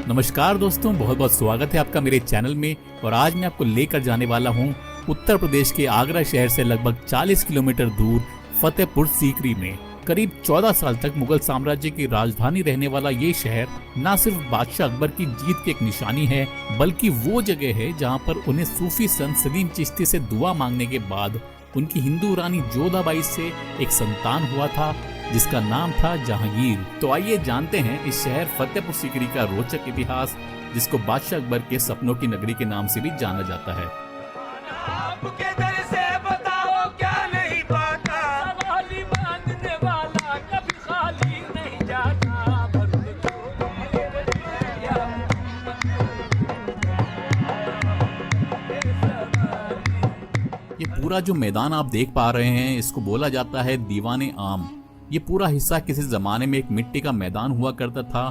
नमस्कार दोस्तों, बहुत बहुत स्वागत है आपका मेरे चैनल में। और आज मैं आपको लेकर जाने वाला हूं उत्तर प्रदेश के आगरा शहर से लगभग 40 किलोमीटर दूर फतेहपुर सीकरी में। करीब 14 साल तक मुगल साम्राज्य की राजधानी रहने वाला ये शहर न सिर्फ बादशाह अकबर की जीत की एक निशानी है, बल्कि वो जगह है जहां पर उन्हें सूफी संत सलीम चिश्ती से दुआ मांगने के बाद उनकी हिंदू रानी जोधाबाई से एक संतान हुआ था जिसका नाम था जहांगीर। तो आइए जानते हैं इस शहर फतेहपुर सीकरी का रोचक इतिहास, जिसको बादशाह अकबर के सपनों की नगरी के नाम से भी जाना जाता है। आपके दर से बताओ क्या नहीं पाता, सवाली मांगने वाला कभी खाली नहीं जाता। ये पूरा जो मैदान आप देख पा रहे हैं, इसको बोला जाता है दीवाने आम। ये पूरा हिस्सा किसी जमाने में एक मिट्टी का मैदान हुआ करता था।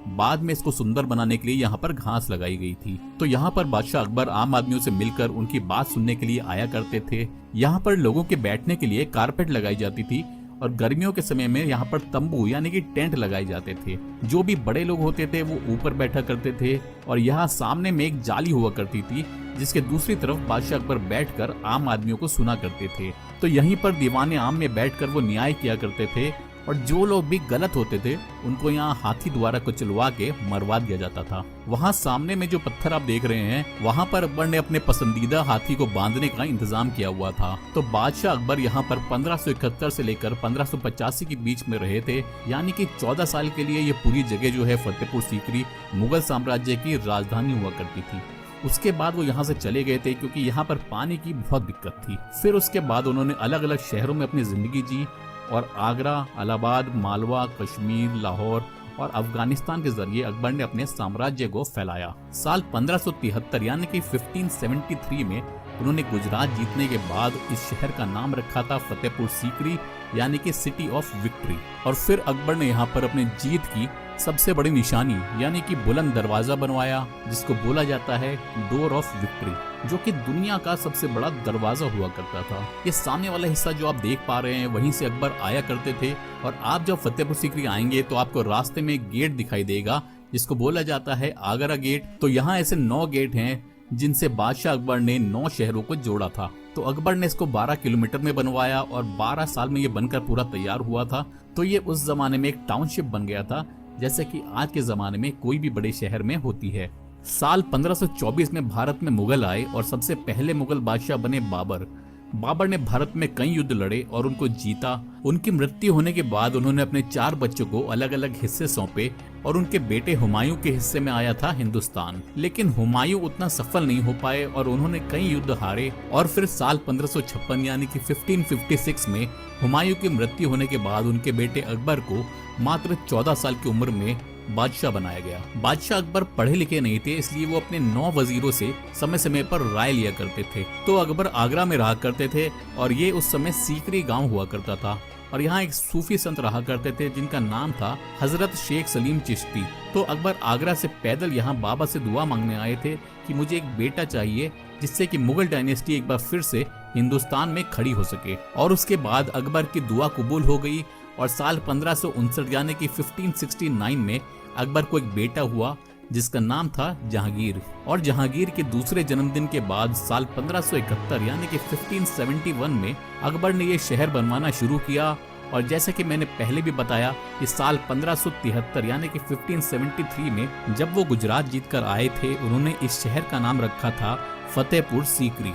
बाद में इसको सुंदर बनाने के लिए यहाँ पर घास लगाई गई थी। तो यहाँ पर बादशाह अकबर आम आदमियों से मिलकर उनकी बात सुनने के लिए आया करते थे। यहाँ पर लोगों के बैठने के लिए कारपेट लगाई जाती थी और गर्मियों के समय में यहाँ पर तंबू यानी कि टेंट लगाए जाते थे। जो भी बड़े लोग होते थे वो ऊपर बैठा करते थे और यहाँ सामने में एक जाली हुआ करती थी जिसके दूसरी तरफ बादशाह अकबर बैठकर आम आदमियों को सुना करते थे। तो यहीं पर दीवाने आम में बैठकर वो न्याय किया करते थे और जो लोग भी गलत होते थे उनको यहाँ हाथी द्वारा कुचलवा के मरवा दिया जाता था। वहाँ सामने में जो पत्थर आप देख रहे हैं, वहाँ पर अकबर ने अपने पसंदीदा हाथी को बांधने का इंतजाम किया हुआ था। तो बादशाह अकबर यहाँ पर 1571 से लेकर 1585 के बीच में रहे थे, यानी कि 14 साल के लिए ये पूरी जगह जो है फतेहपुर सीकरी मुगल साम्राज्य की राजधानी हुआ करती थी। उसके बाद वो यहाँ से चले गए थे क्योंकि यहाँ पर पानी की बहुत दिक्कत थी। फिर उसके बाद उन्होंने अलग अलग शहरों में अपनी जिंदगी जी और आगरा, इलाहाबाद, मालवा, कश्मीर, लाहौर और अफगानिस्तान के जरिए अकबर ने अपने साम्राज्य को फैलाया। साल 1573 यानी कि 1573 में उन्होंने गुजरात जीतने के बाद इस शहर का नाम रखा था फतेहपुर सीकरी, यानी कि सिटी ऑफ विक्ट्री। और फिर अकबर ने यहाँ पर अपनी जीत की सबसे बड़ी निशानी यानी कि बुलंद दरवाजा बनवाया, जिसको बोला जाता है डोर ऑफ विक्ट्री, जो कि दुनिया का सबसे बड़ा दरवाजा हुआ करता था। ये सामने वाला हिस्सा जो आप देख पा रहे हैं, वहीं से अकबर आया करते थे। और आप जब फतेहपुर सीकरी आएंगे तो आपको रास्ते में एक गेट दिखाई देगा जिसको बोला जाता है आगरा गेट। तो यहाँ ऐसे 9 गेट हैं जिनसे बादशाह अकबर ने 9 शहरों को जोड़ा था। तो अकबर ने इसको 12 किलोमीटर में बनवाया और 12 साल में ये बनकर पूरा तैयार हुआ था। तो ये उस जमाने में एक टाउनशिप बन गया था, जैसे कि आज के जमाने में कोई भी बड़े शहर में होती है। साल 1524 में भारत में मुगल आए और सबसे पहले मुगल बादशाह बने बाबर। बाबर ने भारत में कई युद्ध लड़े और उनको जीता। उनकी मृत्यु होने के बाद उन्होंने अपने 4 बच्चों को अलग अलग हिस्से सौंपे और उनके बेटे हुमायूं के हिस्से में आया था हिंदुस्तान। लेकिन हुमायूं उतना सफल नहीं हो पाए और उन्होंने कई युद्ध हारे। और फिर साल 1556 यानी कि 1556 में हुमायूं की मृत्यु होने के बाद उनके बेटे अकबर को मात्र 14 साल की उम्र में बादशाह बनाया गया। बादशाह अकबर पढ़े लिखे नहीं थे, इसलिए वो अपने 9 वजीरों से समय समय पर राय लिया करते थे। तो अकबर आगरा में रहा करते थे और ये उस समय सीकरी गांव हुआ करता था। और यहाँ एक सूफी संत रहा करते थे जिनका नाम था हजरत शेख सलीम चिश्ती। तो अकबर आगरा से पैदल यहाँ बाबा से दुआ मांगने आए थे कि मुझे एक बेटा चाहिए जिससे कि मुगल डायनेस्टी एक बार फिर से हिंदुस्तान में खड़ी हो सके। और उसके बाद अकबर की दुआ कबूल हो गई और साल 1559 यानी कि 1569 में अकबर को एक बेटा हुआ जिसका नाम था जहांगीर। और जहांगीर के दूसरे जन्मदिन के बाद साल 1571 यानी कि 1571 में अकबर ने ये शहर बनवाना शुरू किया। और जैसा कि मैंने पहले भी बताया कि साल 1573 यानी कि 1573 में जब वो गुजरात जीतकर आए थे, उन्होंने इस शहर का नाम रखा था फतेहपुर सीकरी।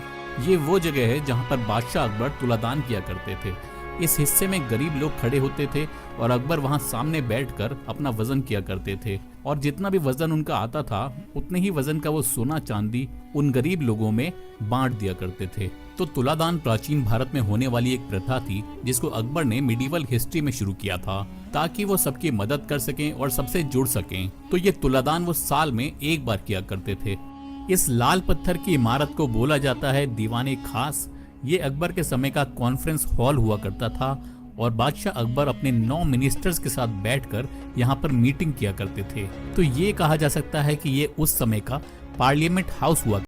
ये वो जगह है जहाँ पर बादशाह अकबर तुलादान किया करते थे। इस हिस्से में गरीब लोग खड़े होते थे और अकबर वहां सामने बैठकर अपना वजन किया करते थे। और जितना भी वजन उनका आता था उतने ही वजन का वो सोना चांदी उन गरीब लोगों में बांट दिया करते थे। तो तुलादान प्राचीन भारत में होने वाली एक प्रथा थी जिसको अकबर ने मिडिवल हिस्ट्री में शुरू किया था ताकि वो सबकी मदद कर सकें और सबसे जुड़ सकें। तो ये तुलादान वो साल में एक बार किया करते थे। इस लाल पत्थर की इमारत को बोला जाता है दीवाने खास। ये अकबर के समय का कॉन्फ्रेंस हॉल हुआ करता था और बादशाह अकबर अपने 9 मिनिस्टर्स के साथ बैठकर यहाँ पर मीटिंग किया करते थे। तो ये कहा जा सकता है कि ये उस समय का पार्लियामेंट हाउस हुआ।